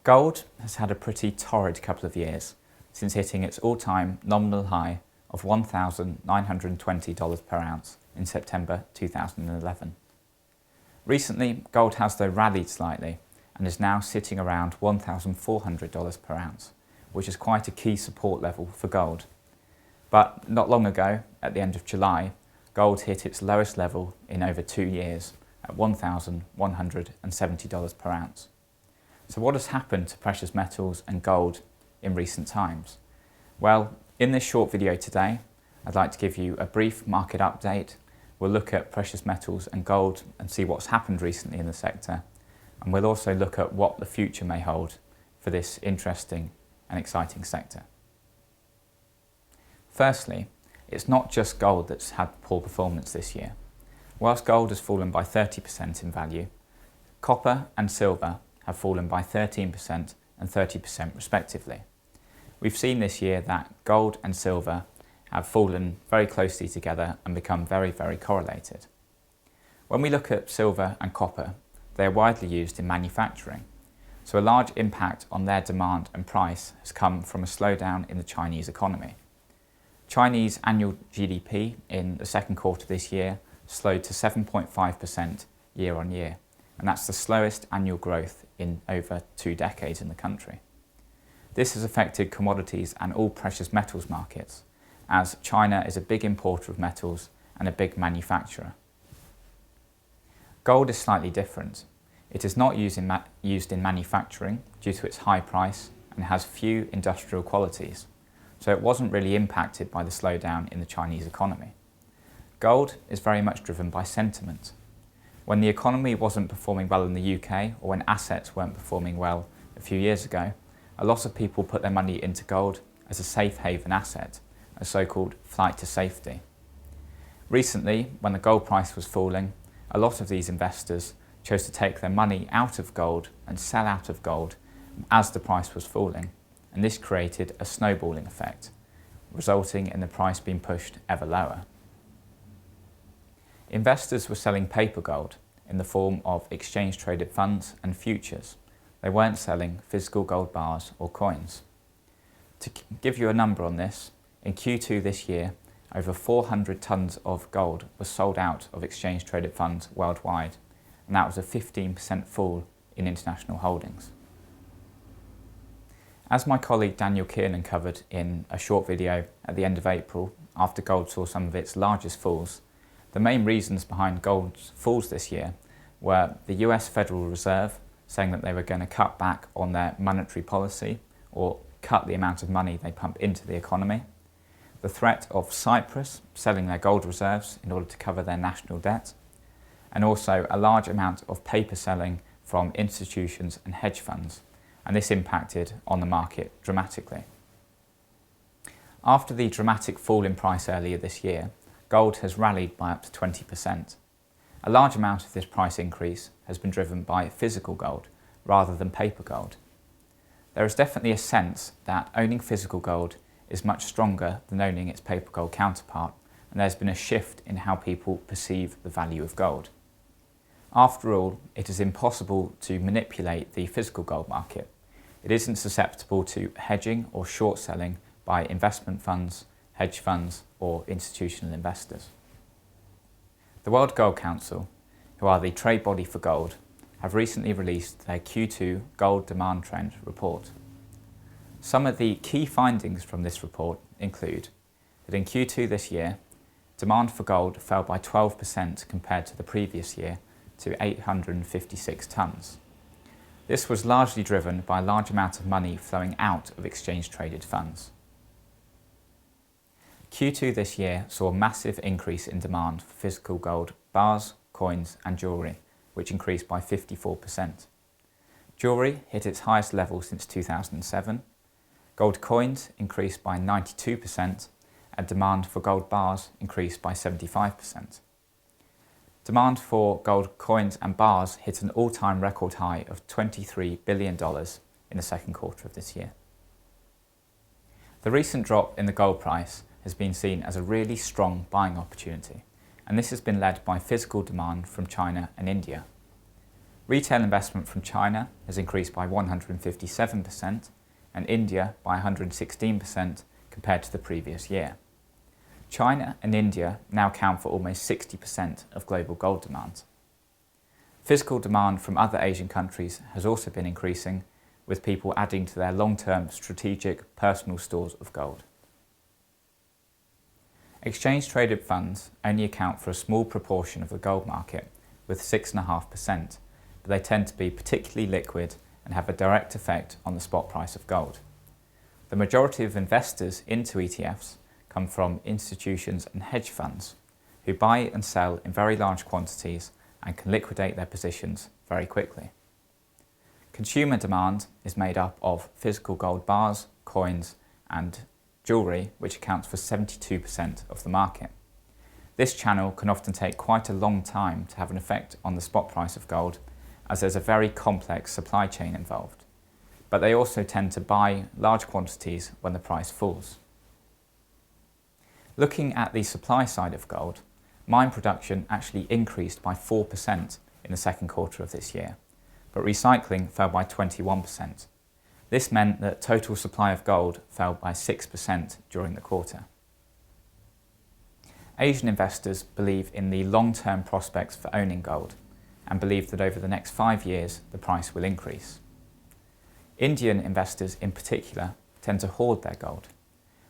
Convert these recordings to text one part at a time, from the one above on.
Gold has had a pretty torrid couple of years since hitting its all-time nominal high of $1,920 per ounce in September 2011. Recently, gold has though rallied slightly and is now sitting around $1,400 per ounce, which is quite a key support level for gold. But not long ago, at the end of July, gold hit its lowest level in over 2 years at $1,170 per ounce. So what has happened to precious metals and gold in recent times? Well, in this short video today, I'd like to give you a brief market update. We'll look at precious metals and gold and see what's happened recently in the sector. And we'll also look at what the future may hold for this interesting and exciting sector. Firstly, it's not just gold that's had poor performance this year. Whilst gold has fallen by 30% in value, copper and silver have fallen by 13% and 30% respectively. We've seen this year that gold and silver have fallen very closely together and become very, very correlated. When we look at silver and copper, they are widely used in manufacturing, so a large impact on their demand and price has come from a slowdown in the Chinese economy. Chinese annual GDP in the second quarter this year slowed to 7.5% year on year, and that's the slowest annual growth in over 2 decades in the country. This has affected commodities and all precious metals markets, as China is a big importer of metals and a big manufacturer. Gold is slightly different. It is not used in manufacturing due to its high price and has few industrial qualities, so it wasn't really impacted by the slowdown in the Chinese economy. Gold is very much driven by sentiment. When the economy wasn't performing well in the UK, or when assets weren't performing well a few years ago, a lot of people put their money into gold as a safe haven asset, a so-called flight to safety. Recently, when the gold price was falling, a lot of these investors chose to take their money out of gold and sell out of gold as the price was falling, and this created a snowballing effect, resulting in the price being pushed ever lower. Investors were selling paper gold in the form of exchange-traded funds and futures. They weren't selling physical gold bars or coins. To give you a number on this, in Q2 this year, over 400 tonnes of gold was sold out of exchange-traded funds worldwide, and that was a 15% fall in international holdings. As my colleague Daniel Kiernan covered in a short video at the end of April, after gold saw some of its largest falls, the main reasons behind gold's falls this year were the US Federal Reserve saying that they were going to cut back on their monetary policy or cut the amount of money they pump into the economy, the threat of Cyprus selling their gold reserves in order to cover their national debt, and also a large amount of paper selling from institutions and hedge funds, and this impacted on the market dramatically. After the dramatic fall in price earlier this year, gold has rallied by up to 20%. A large amount of this price increase has been driven by physical gold rather than paper gold. There is definitely a sense that owning physical gold is much stronger than owning its paper gold counterpart, and there's been a shift in how people perceive the value of gold. After all, it is impossible to manipulate the physical gold market. It isn't susceptible to hedging or short selling by investment funds, hedge funds or institutional investors. The World Gold Council, who are the trade body for gold, have recently released their Q2 gold demand trend report. Some of the key findings from this report include that in Q2 this year, demand for gold fell by 12% compared to the previous year to 856 tonnes. This was largely driven by a large amount of money flowing out of exchange-traded funds. Q2 this year saw a massive increase in demand for physical gold bars, coins and jewellery, which increased by 54%. Jewellery hit its highest level since 2007, gold coins increased by 92%, and demand for gold bars increased by 75%. Demand for gold coins and bars hit an all-time record high of $23 billion in the second quarter of this year. The recent drop in the gold price has been seen as a really strong buying opportunity, and this has been led by physical demand from China and India. Retail investment from China has increased by 157% and India by 116% compared to the previous year. China and India now account for almost 60% of global gold demand. Physical demand from other Asian countries has also been increasing, with people adding to their long-term strategic personal stores of gold. Exchange-traded funds only account for a small proportion of the gold market, with 6.5%, but they tend to be particularly liquid and have a direct effect on the spot price of gold. The majority of investors into ETFs come from institutions and hedge funds, who buy and sell in very large quantities and can liquidate their positions very quickly. Consumer demand is made up of physical gold bars, coins, and jewellery, which accounts for 72% of the market. This channel can often take quite a long time to have an effect on the spot price of gold, as there's a very complex supply chain involved. But they also tend to buy large quantities when the price falls. Looking at the supply side of gold, mine production actually increased by 4% in the second quarter of this year, but recycling fell by 21%. This meant that total supply of gold fell by 6% during the quarter. Asian investors believe in the long-term prospects for owning gold and believe that over the next 5 years the price will increase. Indian investors in particular tend to hoard their gold.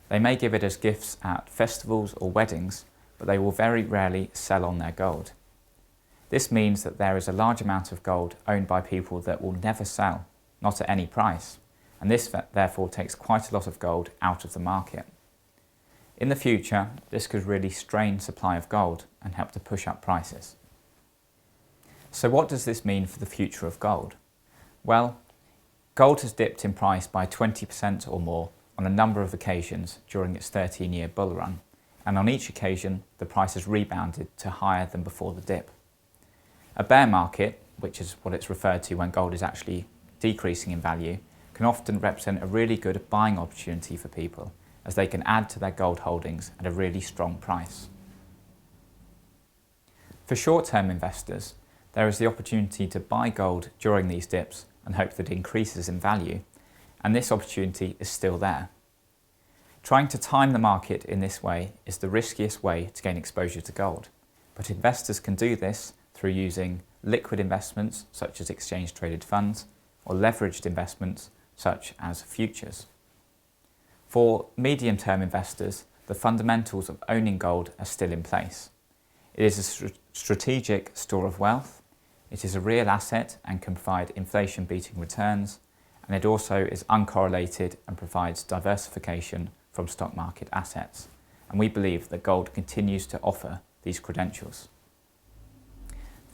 They may give it as gifts at festivals or weddings, but they will very rarely sell on their gold. This means that there is a large amount of gold owned by people that will never sell, not at any price, and this therefore takes quite a lot of gold out of the market. In the future, this could really strain supply of gold and help to push up prices. So what does this mean for the future of gold? Well, gold has dipped in price by 20% or more on a number of occasions during its 13-year bull run, and on each occasion the price has rebounded to higher than before the dip. A bear market, which is what it's referred to when gold is actually decreasing in value, can often represent a really good buying opportunity for people, as they can add to their gold holdings at a really strong price. For short-term investors, there is the opportunity to buy gold during these dips and hope that it increases in value, and this opportunity is still there. Trying to time the market in this way is the riskiest way to gain exposure to gold, but investors can do this through using liquid investments such as exchange-traded funds or leveraged investments such as futures. For medium-term investors, the fundamentals of owning gold are still in place. It is a strategic store of wealth, it is a real asset and can provide inflation-beating returns, and it also is uncorrelated and provides diversification from stock market assets. And we believe that gold continues to offer these credentials.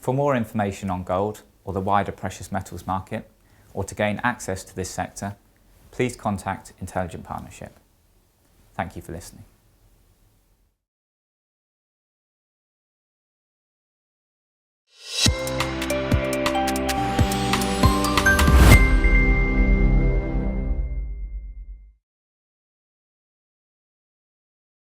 For more information on gold or the wider precious metals market, or to gain access to this sector, please contact Intelligent Partnership. Thank you for listening.